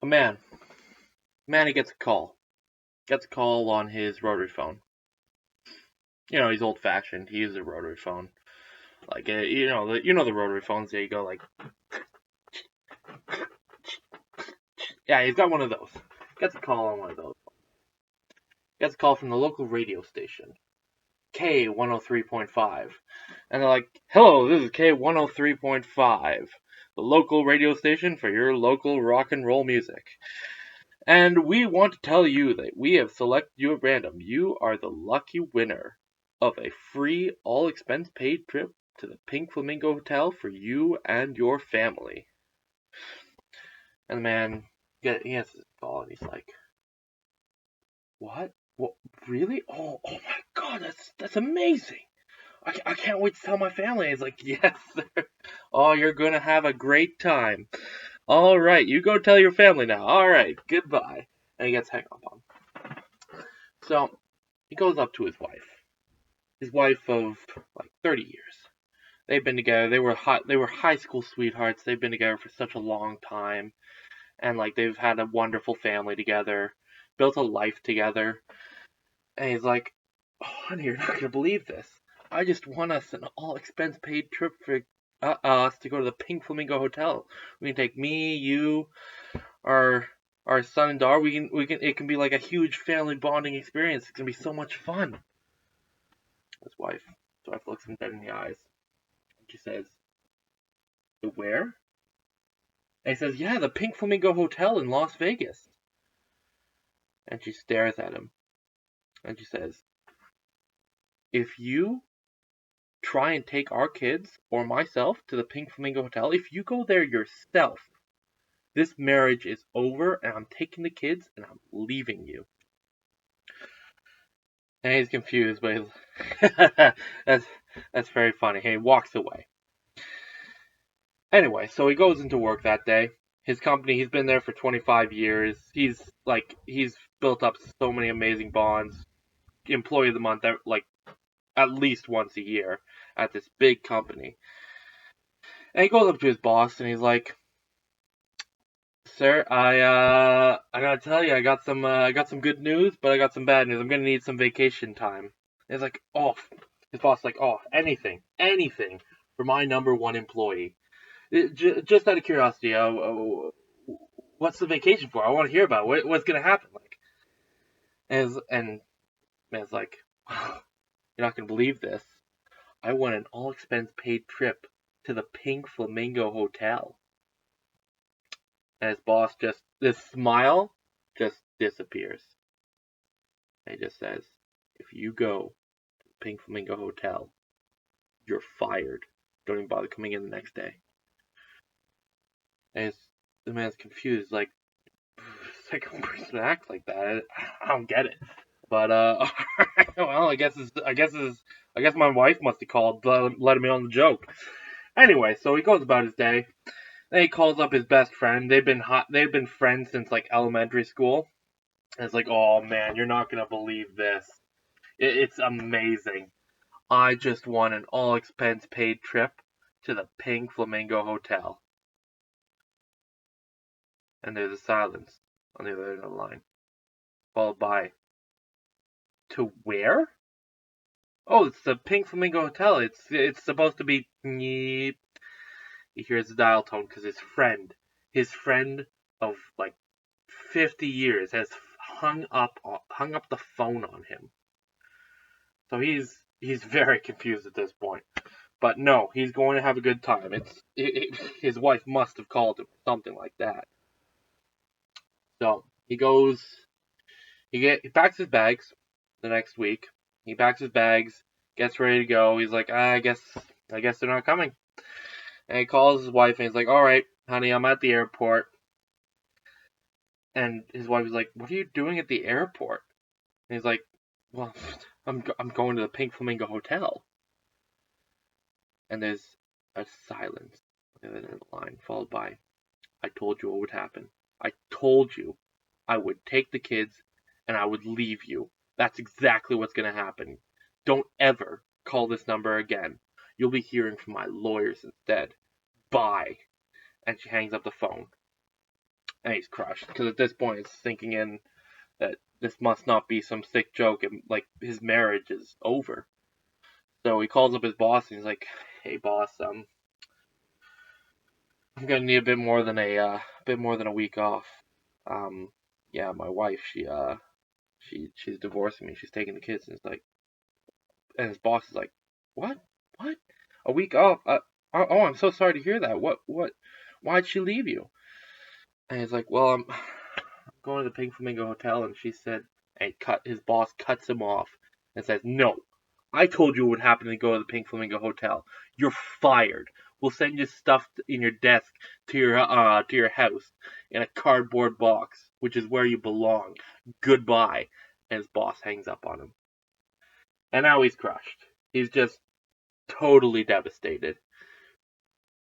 A man, he gets a call. Gets a call on his rotary phone. He's old-fashioned. He uses a rotary phone. Like, the rotary phones. There you go. Like, yeah, he's got one of those. Gets a call on one of those. Gets a call from the local radio station, K103.5, and they're like, "Hello, this is K103.5, the local radio station for your local rock and roll music. And we want to tell you that we have selected you at random. You are the lucky winner of a free, all-expense-paid trip to the Pink Flamingo Hotel for you and your family." And the man, he has this call, and he's like, "What? What? Really? Oh my God, that's amazing! I can't wait to tell my family." He's like, "Yes, sir. Oh, you're gonna have a great time. All right, you go tell your family now. All right, goodbye." And he gets hung up on. So he goes up to his wife of like 30 years. They've been together. They were high school sweethearts. They've been together for such a long time, and like they've had a wonderful family together, built a life together. And he's like, "Oh, honey, you're not gonna believe this. I just won us an all-expense paid trip for us to go to the Pink Flamingo Hotel. We can take me, you, our son and daughter. It can be like a huge family bonding experience. It's gonna be so much fun." His wife looks him dead in the eyes, and she says, "The where?" And he says, "Yeah, the Pink Flamingo Hotel in Las Vegas." And she stares at him, and she says, "If you try and take our kids or myself to the Pink Flamingo Hotel, if you go there yourself, this marriage is over, and I'm taking the kids, and I'm leaving you." And he's confused, but that's very funny. He walks away. Anyway, so he goes into work that day. His company, he's been there for 25 years. He's built up so many amazing bonds. Employee of the month, like at least once a year at this big company. And he goes up to his boss and he's like, "Sir, I gotta tell you, I got some good news, but I got some bad news. I'm gonna need some vacation time." And he's like, "Oh," his boss is like, "Oh, anything for my number one employee. Just out of curiosity, what's the vacation for? I want to hear about it. What's gonna happen." Like, and man's like, "You're not gonna believe this. I won an all-expense paid trip to the Pink Flamingo Hotel." And his boss this smile just disappears. And he just says, "If you go to the Pink Flamingo Hotel, you're fired. Don't even bother coming in the next day." And the man's confused, like, second person acts like that. I don't get it. But well, I guess my wife must have called, let him in on the joke. Anyway, so he goes about his day. Then he calls up his best friend. They've been friends since like elementary school. And it's like, "Oh man, you're not gonna believe this. It's amazing. I just won an all-expense paid trip to the Pink Flamingo Hotel." And there's a silence on the other end of the line, followed by, "To where?" "Oh, it's the Pink Flamingo Hotel. It's supposed to be." He hears the dial tone because his friend of like 50 years, has hung up the phone on him. So he's very confused at this point. But no, he's going to have a good time. His wife must have called him, something like that. So he packs his bags the next week. He packs his bags, gets ready to go. He's like, I guess they're not coming." And he calls his wife and he's like, "All right, honey, I'm at the airport." And his wife is like, "What are you doing at the airport?" And he's like, "Well, I'm going to the Pink Flamingo Hotel." And there's a silence on the other end of the line, followed by, "I told you what would happen. I told you I would take the kids and I would leave you. That's exactly what's going to happen. Don't ever call this number again. You'll be hearing from my lawyers instead. Bye." And she hangs up the phone. and he's crushed because at this point it's sinking in that this must not be some sick joke and like his marriage is over. So he calls up his boss and he's like, "Hey boss, I'm gonna need a bit more than a week off. Um, yeah, my wife, she's divorcing me. She's taking the kids." And it's like, and his boss is like, "What? What? A week off? Oh, I'm so sorry to hear that. What? Why'd she leave you?" And he's like, "Well, I'm going to the Pink Flamingo Hotel," and she said, and his boss cuts him off and says, "No, I told you what happened to go to the Pink Flamingo Hotel. You're fired. We'll send you stuff in your desk to your house in a cardboard box, which is where you belong. Goodbye." And his boss hangs up on him. And now he's crushed. He's just totally devastated.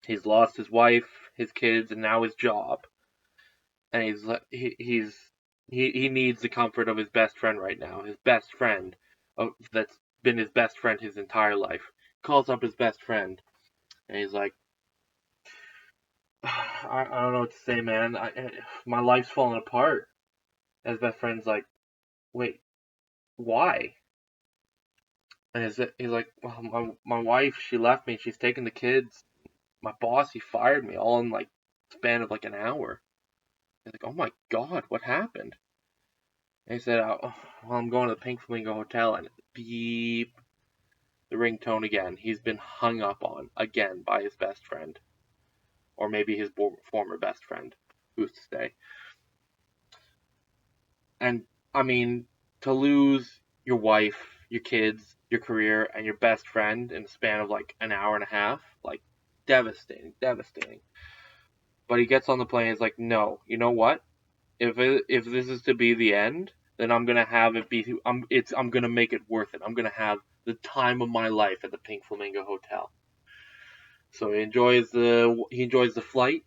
He's lost his wife, his kids, and now his job. And he needs the comfort of his best friend right now. His best friend, that's been his best friend his entire life. Calls up his best friend, and he's like, I don't know what to say, man. My life's falling apart. And his best friend's like, wait, why? And he's like, well, my wife, she left me. She's taking the kids. My boss, he fired me all in like span of like an hour. He's like, oh my god, what happened? And he said, well, I'm going to the Pink Flamingo Hotel, and beep, the ringtone again. He's been hung up on again by his best friend, or maybe his former best friend, who's to say. And I mean, to lose your wife, your kids, your career, and your best friend in the span of like an hour and a half, like devastating, devastating. But he gets on the plane. He's like, no, you know what? If this is to be the end, then I'm gonna have it be. I'm gonna make it worth it. I'm gonna have the time of my life at the Pink Flamingo Hotel. So he enjoys the flight.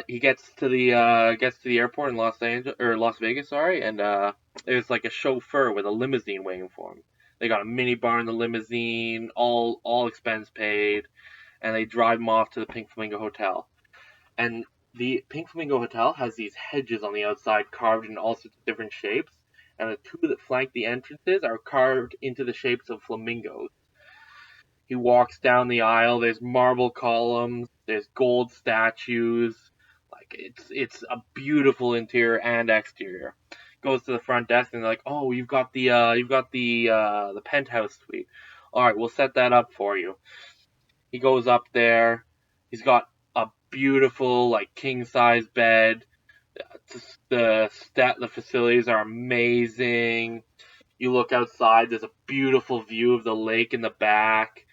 He gets to the airport in Las Vegas, sorry, and there's like a chauffeur with a limousine waiting for him. They got a mini bar in the limousine, all expense paid, and they drive him off to the Pink Flamingo Hotel. And the Pink Flamingo Hotel has these hedges on the outside carved in all sorts of different shapes, and the two that flank the entrances are carved into the shapes of flamingos. He walks down the aisle. There's marble columns. There's gold statues. Like it's a beautiful interior and exterior. Goes to the front desk and they're like, "Oh, you've got the penthouse suite. All right, we'll set that up for you." He goes up there. He's got a beautiful like king size bed. The facilities are amazing. You look outside. There's a beautiful view of the lake in the back.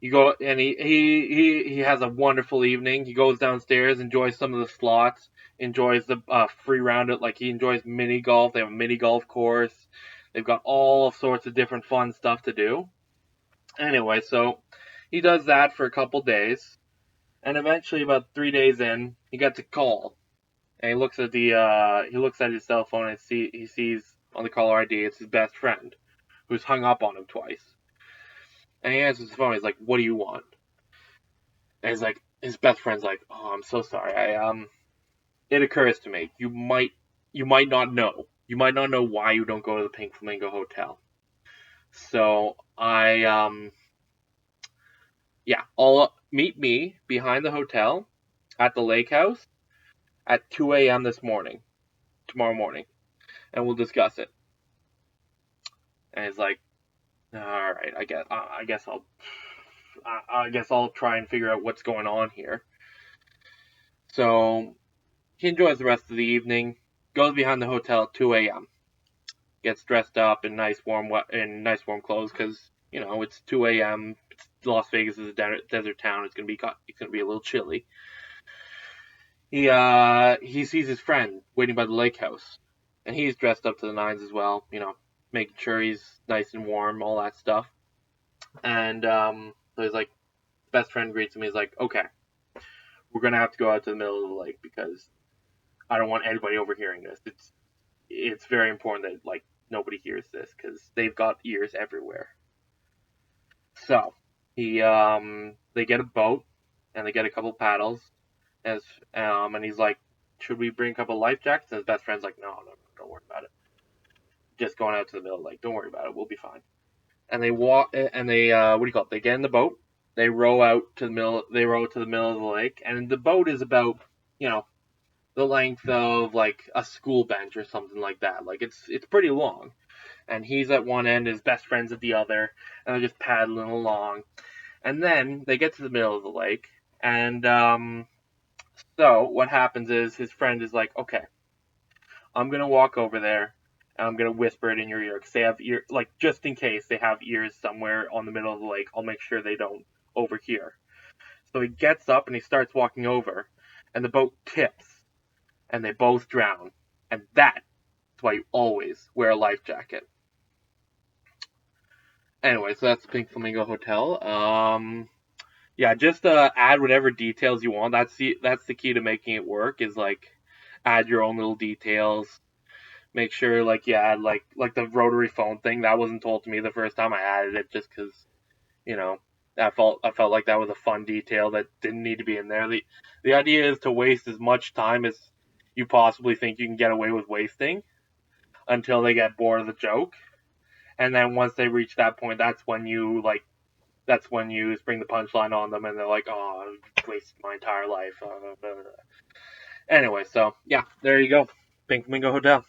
You go and he has a wonderful evening. He goes downstairs, enjoys some of the slots, enjoys the free round. Like he enjoys mini golf. They have a mini golf course. They've got all sorts of different fun stuff to do. Anyway, so he does that for a couple days, and eventually, about 3 days in, he gets a call, and he looks at his cell phone and he sees on the caller ID it's his best friend, who's hung up on him twice. And he answers the phone. He's like, "What do you want?" And his best friend's like, "Oh, I'm so sorry. It occurs to me you might not know. You might not know why you don't go to the Pink Flamingo Hotel. So yeah, I'll meet me behind the hotel at the lake house at 2 a.m. tomorrow morning, and we'll discuss it." And he's like, "All right, I guess I'll try and figure out what's going on here." So he enjoys the rest of the evening, goes behind the hotel at 2 a.m., gets dressed up in nice warm clothes because it's 2 a.m. Las Vegas is a desert town. It's gonna be a little chilly. He sees his friend waiting by the lake house, and he's dressed up to the nines as well. Making sure he's nice and warm, all that stuff. And so he's like, best friend greets him. He's like, "Okay, we're gonna have to go out to the middle of the lake because I don't want anybody overhearing this. It's very important that like nobody hears this because they've got ears everywhere." So they get a boat and they get a couple paddles, and he's like should we bring a couple life jackets? And his best friend's like, no, don't worry about it. Just going out to the middle, like, don't worry about it, we'll be fine. And they walk, and they what do you call it? They get in the boat. They row out to the middle. They row to the middle of the lake, and the boat is about, you know, the length of like a school bench or something like that. Like it's pretty long. And he's at one end, his best friend's at the other, and they're just paddling along. And then they get to the middle of the lake, and so what happens is his friend is like, okay, I'm gonna walk over there, and I'm gonna whisper it in your ear, because they have ear, like just in case they have ears somewhere on the middle of the lake. I'll make sure they don't overhear. So he gets up and he starts walking over, and the boat tips, and they both drown. And that's why you always wear a life jacket. Anyway, so that's the Pink Flamingo Hotel. Yeah, just add whatever details you want. That's the key to making it work. Is like add your own little details. Make sure like you add like the rotary phone thing that wasn't told to me the first time I added it, just because you know I felt like that was a fun detail that didn't need to be in there. The idea is to waste as much time as you possibly think you can get away with wasting until they get bored of the joke, and then once they reach that point, that's when you spring the punchline on them, and they're like, "Oh, I wasted my entire life." Anyway, so yeah, there you go, Pink Flamingo Hotel.